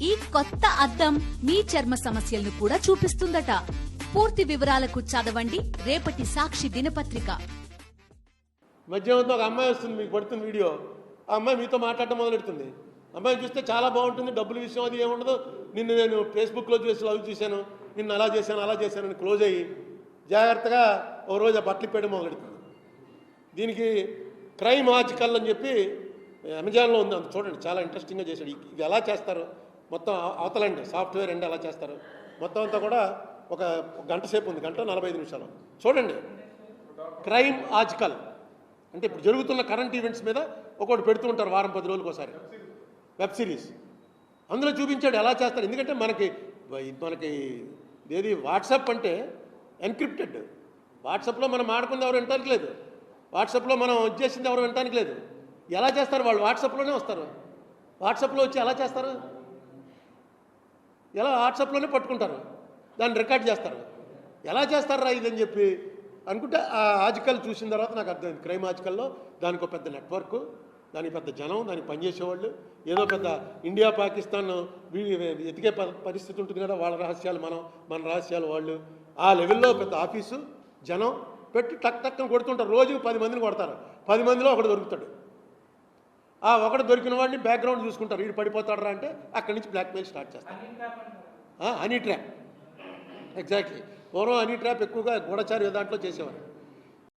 ఈ కొత్త అద్దం మీ చర్మ సమస్యలను కూడా చూపిస్తుందట. పూర్తి వివరాలకు చదవండి రేపటి సాక్షి దినపత్రిక. మధ్యాహ్నంతో ఒక అమ్మాయి వస్తుంది, మీకు పడుతుంది వీడియో. ఆ అమ్మాయి మీతో మాట్లాడటం మొదలెడుతుంది. అమ్మాయిని చూస్తే చాలా బాగుంటుంది, డబ్బుల విషయం అది ఏముండదు. నిన్ను నేను ఫేస్బుక్లో చూసి లవ్ చూశాను, నిన్ను అలా చేశాను అని క్లోజ్ అయ్యి జాగ్రత్తగా ఓ రోజు ఆ బట్టలు పెట్టడం మొదలెడుతుంది. దీనికి క్రైమ్ ఆర్టికల్ అని చెప్పి అమెజాన్లో ఉంది, అంత చూడండి, చాలా ఇంట్రెస్టింగ్గా చేశాడు. ఇవి ఎలా చేస్తారు మొత్తం అవతలండి, సాఫ్ట్వేర్ అండి ఎలా చేస్తారు మొత్తం అంతా కూడా ఒక గంట సేపు ఉంది, గంట 45 నిమిషాలు చూడండి. క్రైమ్ ఆర్టికల్ అంటే ఇప్పుడు జరుగుతున్న కరెంట్ ఈవెంట్స్ మీద ఒకటి పెడుతూ ఉంటారు వారం 10 రోజులకు ఒకసారి, వెబ్ సిరీస్. అందులో చూపించాడు ఎలా చేస్తారు. ఎందుకంటే మనకి ఏది వాట్సాప్ అంటే ఎన్క్రిప్టెడ్. వాట్సాప్లో మనం ఆడుకుంది ఎవరు వినటానికి లేదు, వాట్సాప్లో మనం చేసింది ఎవరు వినటానికి లేదు. ఎలా చేస్తారు వాళ్ళు? వాట్సాప్లోనే వస్తారు. వాట్సాప్లో వచ్చి ఎలా చేస్తారు? ఎలా వాట్సాప్లోనే పట్టుకుంటారు, దాన్ని రికార్డ్ చేస్తారు. ఎలా చేస్తారా ఇదని చెప్పి అనుకుంటే ఆ ఆర్టికల్ చూసిన తర్వాత నాకు అర్థమైంది. క్రైమ్ ఆర్టికల్లో దానికి ఒక పెద్ద నెట్వర్క్, దానికి పెద్ద జనం, దానికి పనిచేసేవాళ్ళు, ఏదో పెద్ద ఇండియా పాకిస్తాన్ ఎతికే పరిస్థితి ఉంటుంది కదా, వాళ్ళ రహస్యాలు మన రహస్యాలు వాళ్ళు, ఆ లెవెల్లో పెద్ద ఆఫీసు జనం పెట్టి టక్ కొడుతుంటారు. రోజుకు 10 మందిని కొడతారు. 10 మందిలో ఒకడు దొరుకుతాడు. ఆ ఒకడు దొరికిన వాడిని బ్యాక్గ్రౌండ్ చూసుకుంటారు, వీడు పడిపోతాడరా అంటే అక్కడి నుంచి బ్లాక్మెయిల్ స్టార్ట్ చేస్తారు. Honey trap, exactly. పూర్వం హనీ ట్రాప్ ఎక్కువగా గూఢచారి దాంట్లో చేసేవారు.